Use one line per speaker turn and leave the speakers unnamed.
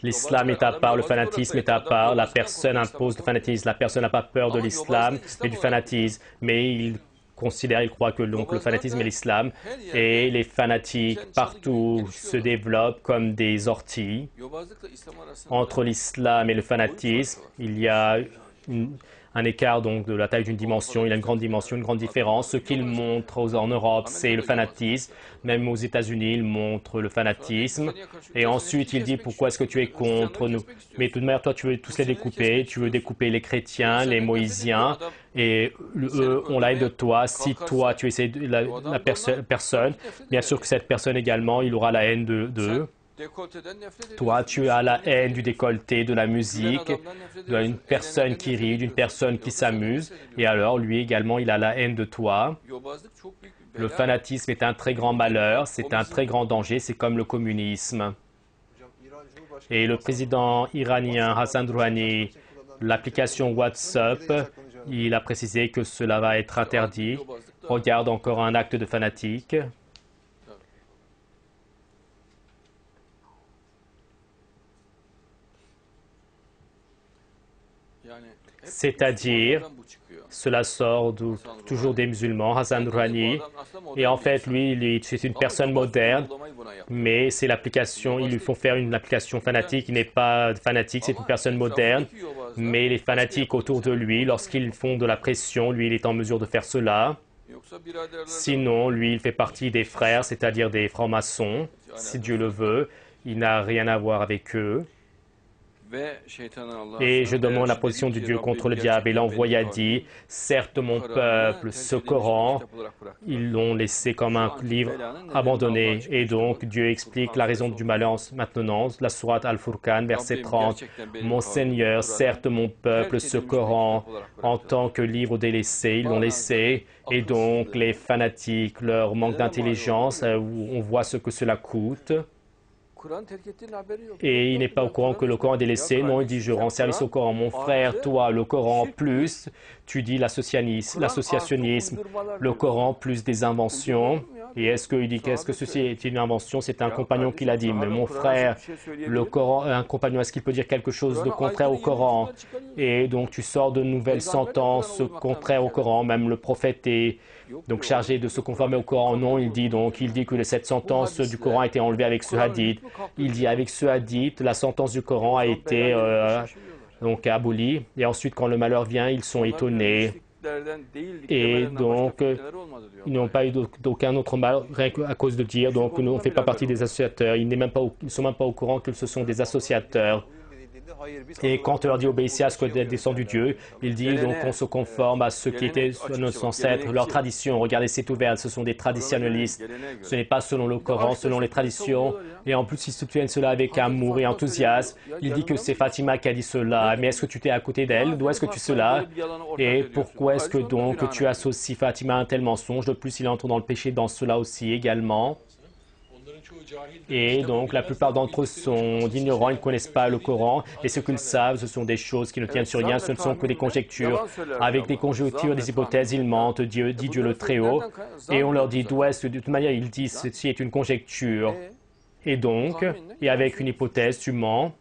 L'islam est à part, le fanatisme est à part, la personne impose le fanatisme, la personne n'a pas peur de l'islam et du fanatisme, mais il considère, il croit que donc, le fanatisme est l'islam, et les fanatiques partout se développent comme des orties. Entre l'islam et le fanatisme, il y a un écart donc de la taille d'une dimension, il y a une grande dimension, une grande différence. Ce qu'il montre en Europe, c'est le fanatisme. Même aux États-Unis, il montre le fanatisme. Et ensuite, il dit pourquoi est-ce que tu es contre nous? Mais de toute manière, toi, tu veux tous les découper. Tu veux découper les chrétiens, les moïsiens, et eux ont la haine de toi. Si toi, tu essaies de la personne, bien sûr que cette personne également, il aura la haine d'eux. Toi, tu as la haine du décolleté, de la musique, d'une personne qui rit, d'une personne qui s'amuse, et alors lui également, il a la haine de toi. Le fanatisme est un très grand malheur, c'est un très grand danger, c'est comme le communisme. Et le président iranien Hassan Rouhani, l'application WhatsApp, il a précisé que cela va être interdit. Regarde encore un acte de fanatique. C'est-à-dire, cela sort toujours des musulmans, Hassan Rouhani, et en fait, lui c'est une personne moderne, mais c'est l'application, ils lui font faire une application fanatique, il n'est pas fanatique, c'est une personne moderne, mais les fanatiques autour de lui, lorsqu'ils font de la pression, lui, il est en mesure de faire cela. Sinon, lui, il fait partie des frères, c'est-à-dire des francs-maçons, si Dieu le veut, il n'a rien à voir avec eux. Et je demande la position de Dieu contre le diable. Et l'envoyé a dit, certes mon peuple, ce Coran, ils l'ont laissé comme un livre abandonné. Et donc Dieu explique la raison du malheur maintenant, la sourate Al-Furqan, verset 30. Mon Seigneur, certes mon peuple, ce Coran, en tant que livre délaissé, ils l'ont laissé. Et donc les fanatiques, leur manque d'intelligence, on voit ce que cela coûte. Et il n'est pas au courant que le Coran est délaissé. Non, il dit, je rends service au Coran. Mon frère, toi, le Coran plus, tu dis l'associationnisme, le Coran plus des inventions. Et est-ce qu'il dit qu'est-ce que ceci est une invention? C'est un compagnon qui l'a dit. Mais mon frère, le Coran, un compagnon, est-ce qu'il peut dire quelque chose de contraire au Coran? Et donc tu sors de nouvelles sentences contraires au Coran. Même le prophète est donc chargé de se conformer au Coran. Non, il dit que cette sentence du Coran a été enlevée avec ce hadith. Il dit avec ce hadith, la sentence du Coran a été donc abolie. Et ensuite, quand le malheur vient, ils sont étonnés. Et donc, ils n'ont pas eu d'aucun autre mal rien à cause de dire. Donc, nous, on ne fait pas partie des associateurs. Ils ne sont même pas au courant que ce sont des associateurs. Et quand on leur dit obéissez à ce que descend du Dieu, il dit donc on se conforme à ce qui était nos ancêtres, leur tradition. Regardez, c'est ouvert, ce sont des traditionnalistes. Ce n'est pas selon le Coran, selon les traditions. Et en plus, ils soutiennent cela avec amour et enthousiasme. Il dit que c'est Fatima qui a dit cela. Mais est-ce que tu t'es à côté d'elle? D'où est-ce que tu sais cela? Et pourquoi est-ce que donc tu associes Fatima à un tel mensonge? De plus, il entre dans le péché dans cela aussi également. Et donc, la plupart d'entre eux sont ignorants, ils ne connaissent pas le Coran, et ce qu'ils savent, ce sont des choses qui ne tiennent sur rien, ce ne sont que des conjectures. Avec des conjectures, des hypothèses, ils mentent, dit Dieu le Très-Haut, et on leur dit d'où est-ce, de toute manière, ils disent ceci est une conjecture. Et donc, et avec une hypothèse, tu mens.